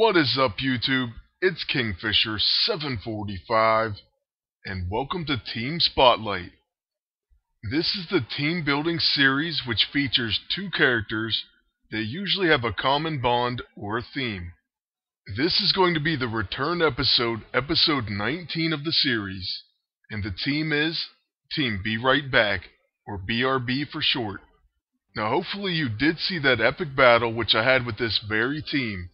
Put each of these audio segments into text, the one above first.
What is up, YouTube? It's Kingfisher745, and welcome to Team Spotlight. This is the team building series which features two characters that usually have a common bond or a theme. This is going to be the return episode, episode 19 of the series, and the team is Team Be Right Back, or BRB for short. Now hopefully you did see that epic battle which I had with this very team.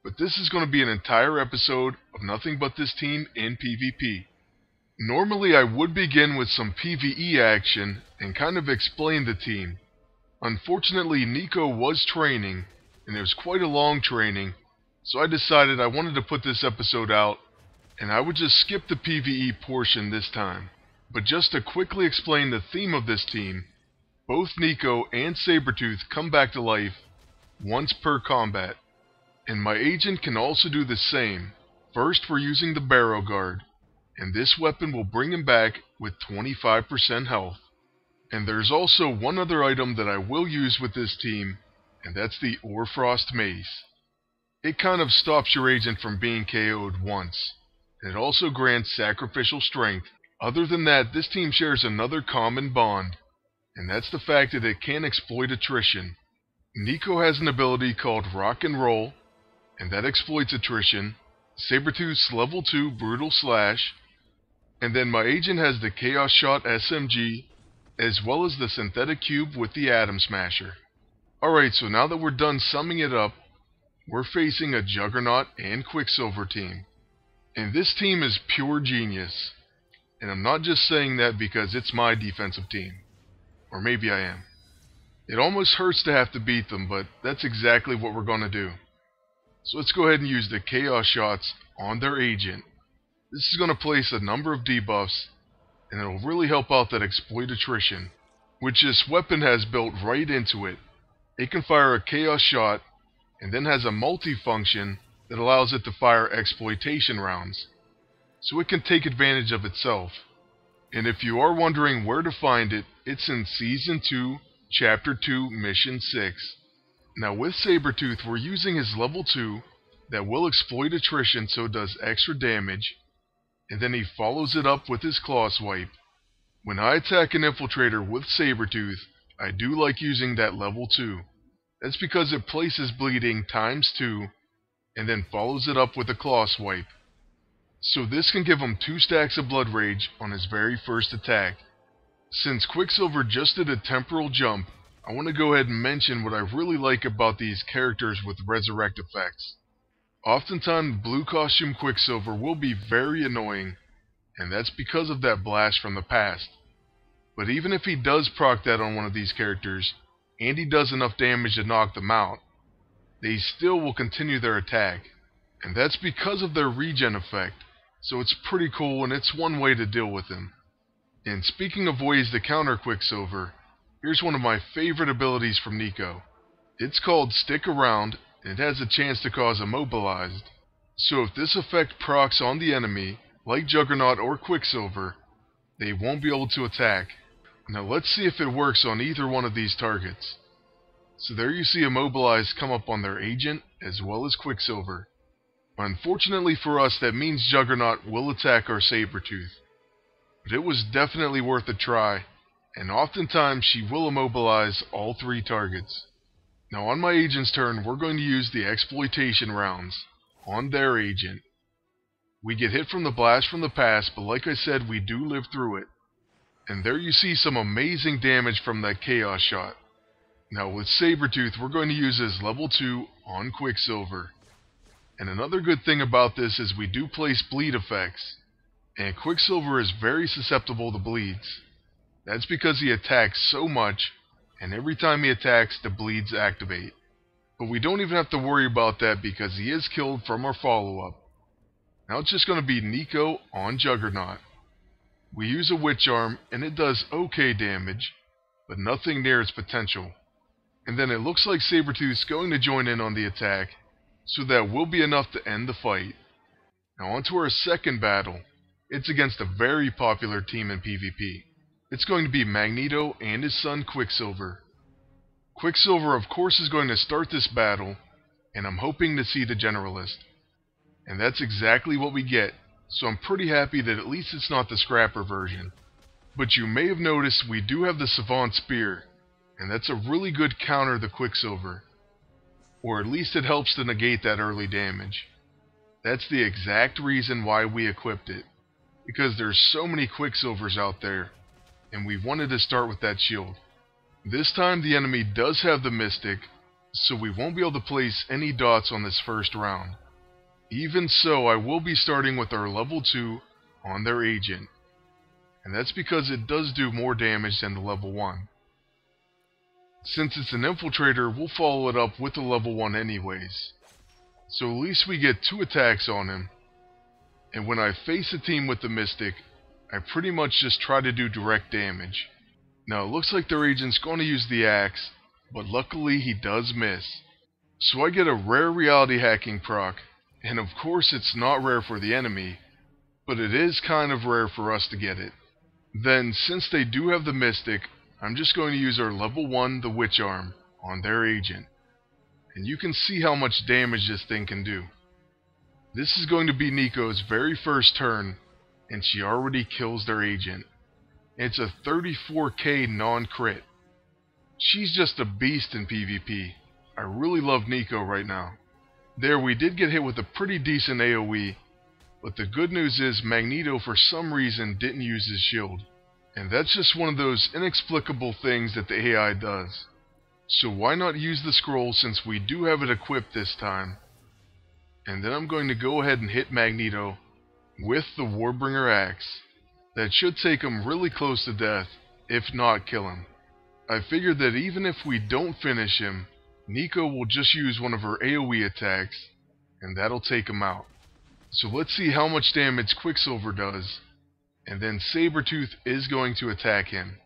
But this is going to be an entire episode of nothing but this team in PvP. Normally I would begin with some PvE action and kind of explain the team. Unfortunately Nico was training, and it was quite a long training, so I decided I wanted to put this episode out, and I would just skip the PvE portion this time. But just to quickly explain the theme of this team, both Nico and Sabretooth come back to life once per combat. And my agent can also do the same. First we're using the Barrow Guard, and this weapon will bring him back with 25% health. And there's also one other item that I will use with this team, and that's the Orfrost Mace. It kind of stops your agent from being KO'd once, and it also grants sacrificial strength. Other than that, this team shares another common bond, and that's the fact that it can exploit attrition. Nico has an ability called Rock and Roll, and that exploits attrition. Sabretooth's level 2 Brutal Slash, and then my agent has the Chaos Shot SMG, as well as the Synthetic Cube with the Atom Smasher. Alright, so now that we're done summing it up, we're facing a Juggernaut and Quicksilver team. And this team is pure genius. And I'm not just saying that because it's my defensive team. Or maybe I am. It almost hurts to have to beat them, but that's exactly what we're gonna do. So let's go ahead and use the Chaos Shots on their agent. This is going to place a number of debuffs, and it'll really help out that exploit attrition, which this weapon has built right into it. It can fire a Chaos Shot, and then has a multi-function that allows it to fire Exploitation Rounds, so it can take advantage of itself. And if you are wondering where to find it, it's in Season 2, Chapter 2, Mission 6. Now with Sabretooth, we're using his level 2 that will exploit attrition so it does extra damage, and then he follows it up with his Claw Swipe. When I attack an infiltrator with Sabretooth, I do like using that level 2. That's because it places bleeding ×2, and then follows it up with a Claw Swipe. So this can give him 2 stacks of Blood Rage on his very first attack. Since Quicksilver just did a Temporal Jump, I want to go ahead and mention what I really like about these characters with resurrect effects. Oftentimes, blue costume Quicksilver will be very annoying, and that's because of that blast from the past. But even if he does proc that on one of these characters, and he does enough damage to knock them out, they still will continue their attack. And that's because of their regen effect, so it's pretty cool and it's one way to deal with him. And speaking of ways to counter Quicksilver, here's one of my favorite abilities from Nico. It's called Stick Around, and it has a chance to cause Immobilized. So if this effect procs on the enemy, like Juggernaut or Quicksilver, they won't be able to attack. Now let's see if it works on either one of these targets. So there you see Immobilized come up on their agent, as well as Quicksilver. Unfortunately for us, that means Juggernaut will attack our Sabretooth. But it was definitely worth a try, and oftentimes she will immobilize all 3 targets. Now on my agent's turn, we're going to use the Exploitation Rounds on their agent. We get hit from the blast from the past, but like I said, we do live through it. And there you see some amazing damage from that Chaos Shot. Now with Sabretooth, we're going to use his level 2 on Quicksilver. And another good thing about this is we do place bleed effects, and Quicksilver is very susceptible to bleeds. That's because he attacks so much, and every time he attacks, the bleeds activate. But we don't even have to worry about that because he is killed from our follow-up. Now it's just going to be Nico on Juggernaut. We use a Witch Arm, and it does okay damage, but nothing near its potential. And then it looks like Sabretooth's going to join in on the attack, so that will be enough to end the fight. Now on to our second battle. It's against a very popular team in PvP. It's going to be Magneto and his son Quicksilver. Quicksilver of course is going to start this battle, and I'm hoping to see the Generalist. And that's exactly what we get, so I'm pretty happy that at least it's not the Scrapper version. But you may have noticed we do have the Savant Spear, and that's a really good counter to Quicksilver. Or at least it helps to negate that early damage. That's the exact reason why we equipped it, because there's so many Quicksilvers out there, and we wanted to start with that shield. This time the enemy does have the Mystic, so we won't be able to place any dots on this first round. Even so, I will be starting with our level 2 on their agent, and that's because it does do more damage than the level 1. Since it's an infiltrator, we'll follow it up with the level 1 anyways. So at least we get 2 attacks on him, and when I face a team with the Mystic, I pretty much just try to do direct damage. Now it looks like their agent's going to use the axe, but luckily he does miss. So I get a rare reality hacking proc, and of course it's not rare for the enemy, but it is kind of rare for us to get it. Then, since they do have the Mystic, I'm just going to use our level 1, the Witch Arm, on their agent. And you can see how much damage this thing can do. This is going to be Nico's very first turn, and she already kills their agent. It's a 34k non-crit. She's just a beast in PvP. I really love Nico right now. There, we did get hit with a pretty decent AoE, but the good news is Magneto for some reason didn't use his shield. And that's just one of those inexplicable things that the AI does. So why not use the scroll since we do have it equipped this time? And then I'm going to go ahead and hit Magneto with the Warbringer Axe. That should take him really close to death, if not kill him. I figured that even if we don't finish him, Nico will just use one of her AoE attacks, and that'll take him out. So let's see how much damage Quicksilver does, and then Sabretooth is going to attack him.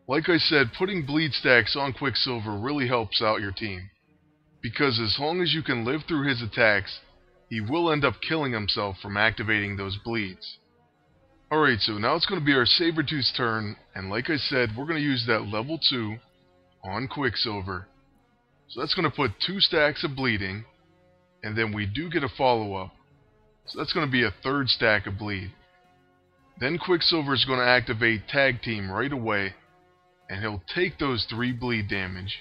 Like I said, putting bleed stacks on Quicksilver really helps out your team, because as long as you can live through his attacks, he will end up killing himself from activating those bleeds. Alright, so now it's going to be our Sabretooth's turn, and like I said, we're going to use that level 2 on Quicksilver. So that's going to put 2 stacks of bleeding, and then we do get a follow-up. So that's going to be a 3rd stack of bleed. Then Quicksilver is going to activate Tag Team right away, and he'll take those 3 bleed damage.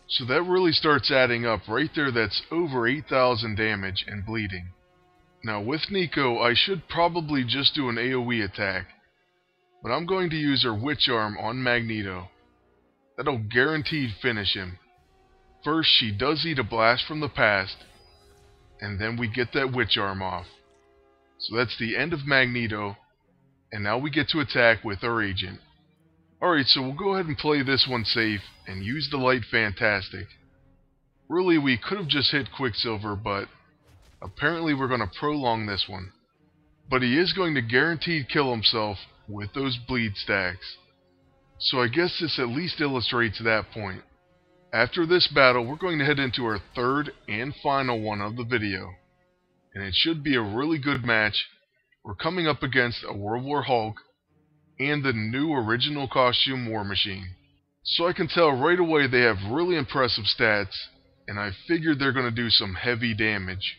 So that really starts adding up right there. That's over 8,000 damage and bleeding. Now with Nico, I should probably just do an AoE attack, but I'm going to use her Witch Arm on Magneto. That'll guaranteed finish him. First, she does eat a blast from the past, and then we get that Witch Arm off. So that's the end of Magneto, and now we get to attack with our agent. Alright, so we'll go ahead and play this one safe, and use the Light Fantastic. Really, we could have just hit Quicksilver, but apparently we're going to prolong this one. But he is going to guaranteed kill himself with those bleed stacks. So I guess this at least illustrates that point. After this battle, we're going to head into our 3rd and final one of the video. And it should be a really good match. We're coming up against a World War Hulk and the new original costume War Machine. So I can tell right away they have really impressive stats, and I figured they're going to do some heavy damage.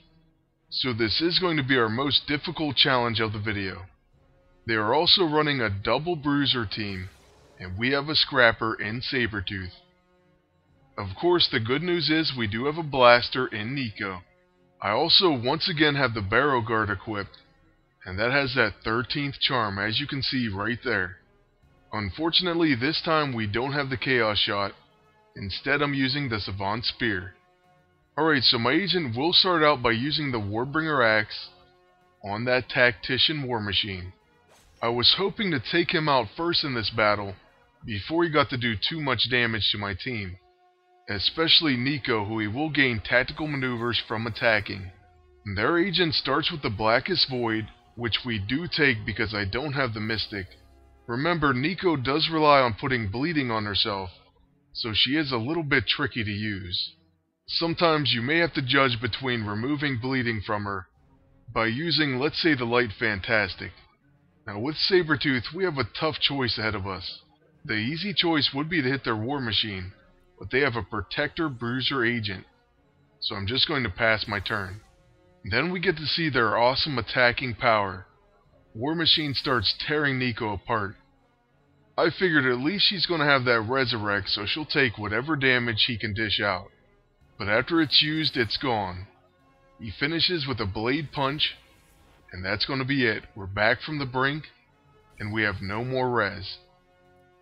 So this is going to be our most difficult challenge of the video. They are also running a double bruiser team, and we have a scrapper in Sabretooth. Of course, the good news is we do have a blaster in Nico. I also once again have the Barrow Guard equipped, and that has that 13th charm, as you can see right there. Unfortunately, this time we don't have the Chaos Shot. Instead, I'm using the Savant Spear. Alright, so my agent will start out by using the Warbringer Axe on that Tactician War Machine. I was hoping to take him out first in this battle, before he got to do too much damage to my team. Especially Nico, who he will gain tactical maneuvers from attacking. Their agent starts with the Blackest Void, which we do take because I don't have the Mystic. Remember, Nico does rely on putting bleeding on herself, so she is a little bit tricky to use. Sometimes you may have to judge between removing bleeding from her by using, let's say, the Light Fantastic. Now with Sabretooth, we have a tough choice ahead of us. The easy choice would be to hit their War Machine, but they have a Protector Bruiser agent. so I'm just going to pass my turn. Then we get to see their awesome attacking power. War Machine starts tearing Nico apart. I figured at least she's going to have that resurrect, so she'll take whatever damage he can dish out. But after it's used, it's gone. He finishes with a blade punch, and that's going to be it. We're back from the brink, and we have no more res.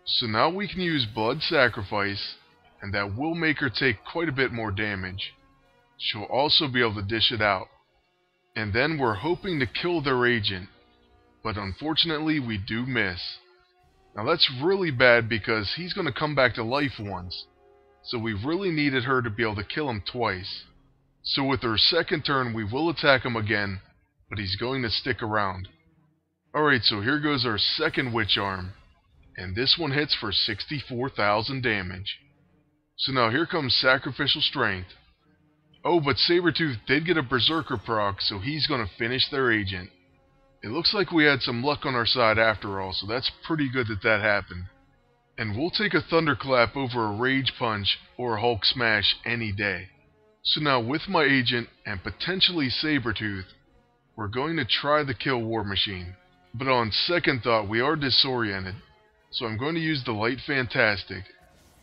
So now we can use Blood Sacrifice, and that will make her take quite a bit more damage. She'll also be able to dish it out. And then we're hoping to kill their agent, but unfortunately we do miss. Now that's really bad because he's going to come back to life once, so we really needed her to be able to kill him twice. So with her second turn we will attack him again, but he's going to stick around. Alright, so here goes our second Witch Arm, and this one hits for 64,000 damage. So now here comes Sacrificial Strength. Oh, but Sabretooth did get a Berserker proc, so he's going to finish their agent. It looks like we had some luck on our side after all, so that's pretty good that that happened. And we'll take a Thunderclap over a Rage Punch or a Hulk Smash any day. So now with my agent and potentially Sabretooth, we're going to try to kill War Machine. But on second thought, we are disoriented, so I'm going to use the Light Fantastic.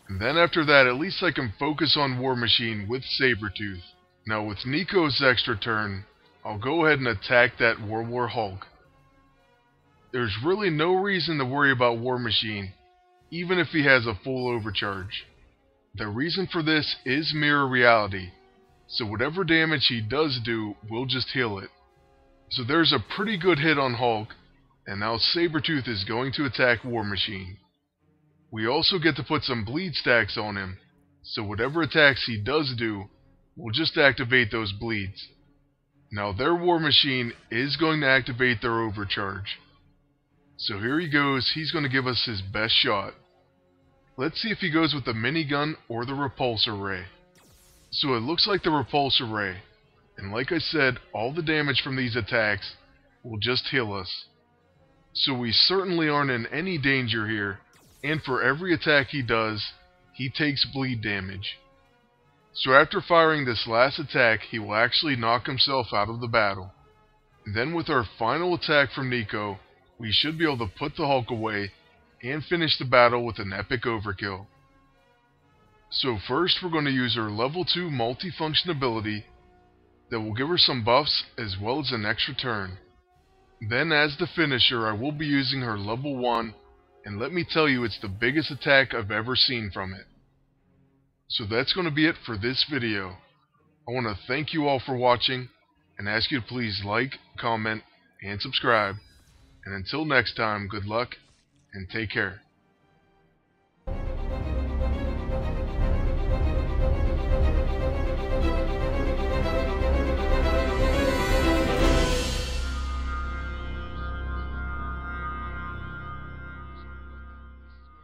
And then after that, at least I can focus on War Machine with Sabretooth. Now with Nico's extra turn, I'll go ahead and attack that World War Hulk. There's really no reason to worry about War Machine, even if he has a full overcharge. The reason for this is mirror reality, so whatever damage he does do, we'll just heal it. So there's a pretty good hit on Hulk, and now Sabretooth is going to attack War Machine. We also get to put some bleed stacks on him, so whatever attacks he does do, we'll just activate those bleeds. Now their War Machine is going to activate their overcharge. So here he goes, he's going to give us his best shot. Let's see if he goes with the minigun or the Repulsor Ray. So it looks like the Repulsor Ray, and like I said, all the damage from these attacks will just heal us. So we certainly aren't in any danger here, and for every attack he does, he takes bleed damage. So after firing this last attack, he will actually knock himself out of the battle. And then with our final attack from Nico, we should be able to put the Hulk away and finish the battle with an epic overkill. So first we're going to use our level 2 multifunction ability that will give her some buffs as well as an extra turn. Then as the finisher, I will be using her level 1, and let me tell you, it's the biggest attack I've ever seen from it. So that's going to be it for this video. I want to thank you all for watching, and ask you to please like, comment, and subscribe. And until next time, good luck, and take care.